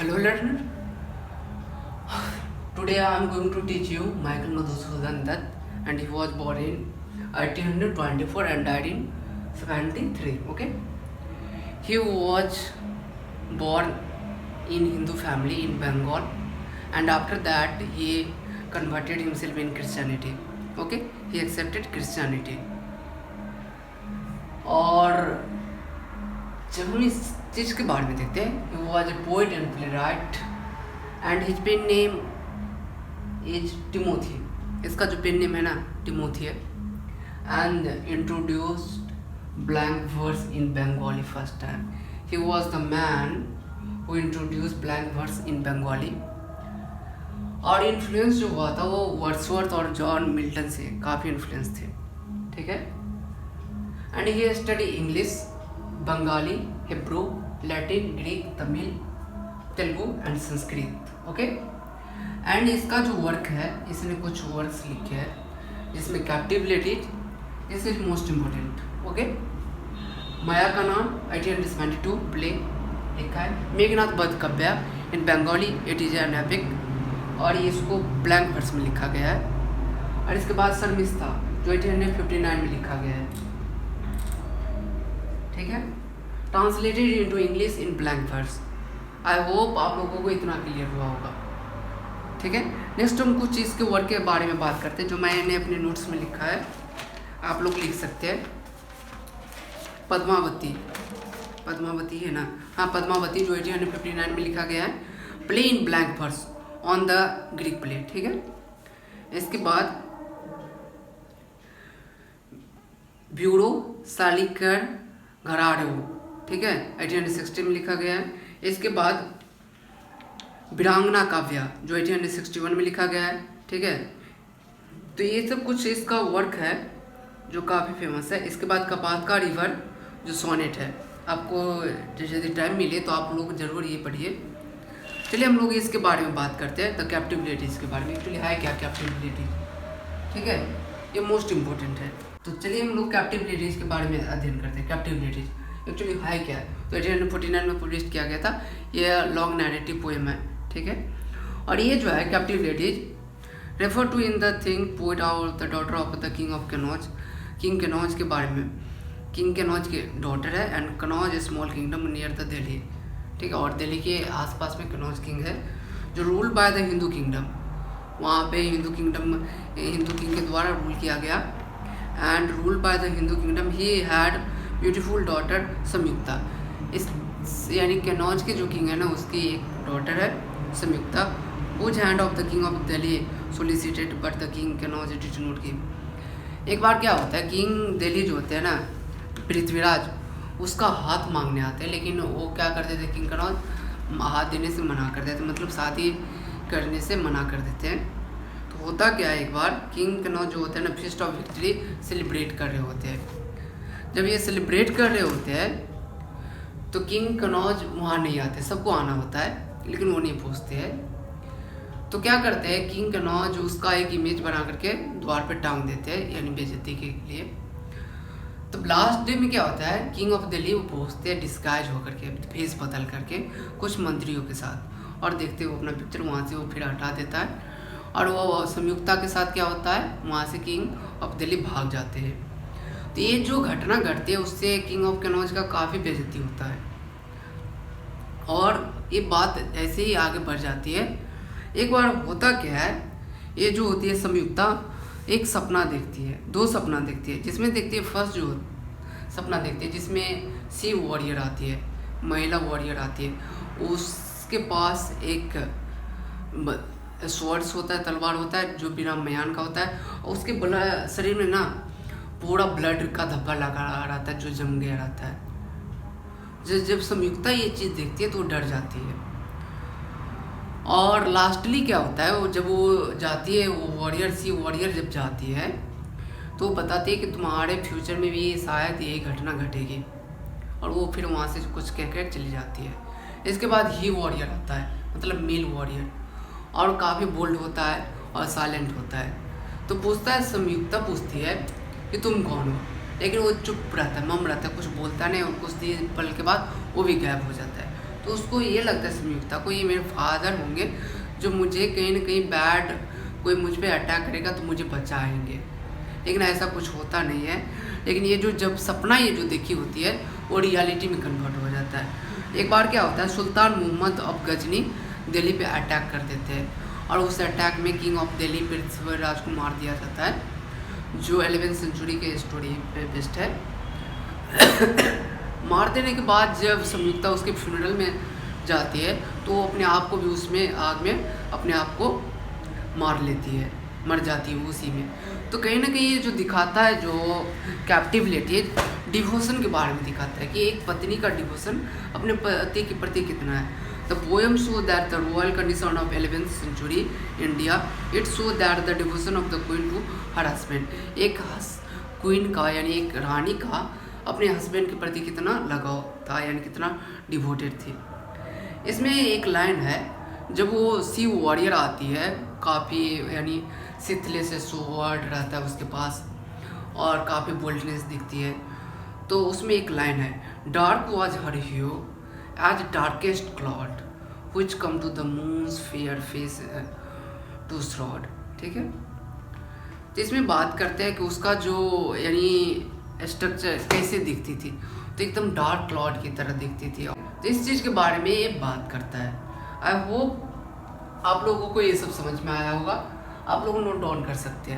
Hello learner. Today I am going to teach you Michael Madhusudan Dutt, and he was born in 1824 and died in 73. Okay. He was born in Hindu family in Bengal, and after that he converted himself in Christianity. Okay. He accepted Christianity. और जब हम इस चीज़ के बारे में देखते हैं, he was a poet and playwright, and his pen name is Timothy. इसका जो पेन नेम है ना टिमोथी है, and introduced blank verse in Bengali first time. He was the man who introduced blank verse in Bengali. और influence जो हुआ था वो वर्ड्सवर्थ और जॉन मिल्टन से काफ़ी इन्फ्लुएंस थे. ठीक है. And he studied English, Bengali, Hebrew, Latin, Greek, Tamil, Telugu and Sanskrit. Okay? And इसका जो वर्क है, इसने कुछ वर्क्स लिखे हैं जिसमें captive ladies, this is most important. Okay. Maya का नाम 1872 प्ले लिखा है. Meghnad Badh Kavya in Bengali it is an epic, और ये इसको ब्लैंक वर्स में लिखा गया है. और इसके बाद शर्मिष्ठा जो 1859 में लिखा गया है. ठीक है. Translated into English in blank verse. I hope आप लोगों को इतना क्लियर हुआ होगा. ठीक है. नेक्स्ट हम कुछ चीज़ के वर्क के बारे में बात करते हैं जो मैंने अपने नोट्स में लिखा है. आप लोग लिख सकते हैं. पद्मावती है ना. हाँ, पद्मावती जो 1859 में लिखा गया है. Play in blank verse on the Greek play. ठीक है. इसके बाद ब्यूरो सालिकर घराड़ो. ठीक है, 1860 में लिखा गया है. इसके बाद वीरांगना काव्य जो 1861 में लिखा गया है. ठीक है. तो ये सब कुछ इसका वर्क है जो काफ़ी फेमस है. इसके बाद कपात का रिवर जो सोनेट है. आपको यदि टाइम मिले तो आप लोग ज़रूर ये पढ़िए. चलिए हम लोग इसके बारे में बात करते हैं. द कैप्टिव लेडीज के बारे में. एक्चुअली है क्या कैप्टिव लेडीज? ठीक है, ये मोस्ट इम्पोर्टेंट है. तो चलिए हम लोग कैप्टिव लेडीज के बारे में अध्ययन करते हैं. कैप्टिव लेडीज एक्चुअली है क्या है? तो 1849 में पब्लिश किया गया था. ये लॉन्ग नैरेटिव पोएम है. ठीक है. और ये जो है captive ladies refer to in the thing poet और the daughter of the king of Kanauj. King Kanauj के बारे में. किंग कनौज की डॉटर है, and Kanauj a small kingdom near the Delhi. ठीक है. और दिल्ली के आसपास में कनौज किंग है जो rule by the Hindu kingdom. वहाँ पे हिंदू किंग के द्वारा रूल किया गया. And rule by the Hindu kingdom he had beautiful daughter Sanyukta. इस यानी कनौज के जो किंग है ना उसकी एक डॉटर है Sanyukta. Whose hand of the king of Delhi solicited but the king Kanauj did not give. एक बार क्या होता है, किंग दिल्ली जो होते हैं ना पृथ्वीराज, उसका हाथ मांगने आते हैं, लेकिन वो क्या करते थे, किंग कनौज हाथ देने से मना कर देते, मतलब शादी करने से मना कर देते हैं. तो होता क्या है, एक बार किंग कनौज जो होते हैं ना फीस्ट ऑफ विक्ट्री सेलिब्रेट कर रहे होते हैं. जब ये सेलिब्रेट कर रहे होते हैं तो किंग कनौज वहाँ नहीं आते. सबको आना होता है लेकिन वो नहीं पूछते हैं. तो क्या करते हैं, किंग कनौज उसका एक इमेज बना करके द्वार पे टांग देते हैं, यानी बेइज्जती के लिए. तो लास्ट डे में क्या होता है, किंग ऑफ दिल्ली वो पहुँचते हैं डिस्गाइज होकर के, फेस बदल करके कुछ मंत्रियों के साथ, और देखते हुए अपना पिक्चर वहाँ से वो फिर हटा देता है. और वो संयुक्ता के साथ क्या होता है, वहाँ से किंग ऑफ दिल्ली भाग जाते हैं. तो ये जो घटना घटती है उससे किंग ऑफ कनौज का काफ़ी बेइज्जती होता है. और ये बात ऐसे ही आगे बढ़ जाती है. एक बार होता क्या है, ये जो होती है संयुक्ता एक सपना देखती है, दो सपना देखती है. जिसमें देखती है फर्स्ट जो सपना देखती है जिसमें सी वॉरियर आती है, महिला वॉरियर आती है. उसके पास एक स्वर्ड्स होता है, तलवार होता है जो बिना म्यान का होता है. और उसके शरीर में ना पूरा ब्लड का धब्बा लगा रहता है जो जम गया रहता है. जब संयुक्ता ये चीज़ देखती है तो वो डर जाती है. और लास्टली क्या होता है, वो जब वो जाती है, वो सी वॉरियर जब जाती है तो वो बताती है कि तुम्हारे फ्यूचर में भी शायद यही घटना घटेगी. और वो फिर वहाँ से कुछ कहकर चली जाती है. इसके बाद ही वॉरियर आता है, मतलब मेल वॉरियर, और काफ़ी बोल्ड होता है और साइलेंट होता है. तो पूछता है, संयुक्ता पूछती है कि तुम कौन हो, लेकिन वो चुप रहता है, मम रहता है, कुछ बोलता नहीं. और कुछ देर पल के बाद वो भी गायब हो जाता है. तो उसको ये लगता है संयुक्ता को ये मेरे फादर होंगे जो मुझे कहीं ना कहीं बैड कोई मुझ पर अटैक करेगा तो मुझे बचाएंगे, लेकिन ऐसा कुछ होता नहीं है। लेकिन ये जो जब सपना ये जो देखी होती है वो रियलिटी में कन्वर्ट हो जाता है। एक बार क्या होता है, सुल्तान मोहम्मद ऑफ गजनी दिल्ली पे अटैक कर देते हैं और उस अटैक में किंग ऑफ दिल्ली पृथ्वीराज को मार दिया जाता है, जो 11वीं सेंचुरी के स्टोरी पे बेस्ड है। मार देने के बाद जब संयुक्ता उसके फ्यूनरल में जाती है तो वो अपने आप को भी उसमें आग में अपने आप को मार लेती है, मर जाती है उसी में। तो कहीं ना कहीं ये जो दिखाता है, जो कैप्टिव लेती है, डिवोशन के बारे में दिखाता है कि एक पत्नी का डिवोशन अपने पति के प्रति कितना है। The poem show that the royal condition of 11th century India, it show that the devotion of the queen to her husband. एक क्वीन का यानी एक रानी का अपने हस्बैंड के प्रति कितना लगाव था, यानी कितना डिवोटेड थी। इसमें एक लाइन है, जब वो सी वॉरियर आती है, काफ़ी यानी सिथले से स्वॉर्ड रहता है उसके पास और काफ़ी बोल्डनेस दिखती है, तो उसमें एक लाइन है, dark was her hue as darkest cloud which come to the moon's fair face to shroud. ठीक है, तो इसमें बात करते हैं कि उसका जो यानी स्ट्रक्चर कैसे दिखती थी, तो एकदम डार्क क्लॉड की तरह दिखती थी। तो इस चीज़ के बारे में ये बात करता है। आई होप आप लोगों को ये सब समझ में आया होगा, आप लोग नोट डाउन कर सकते हैं।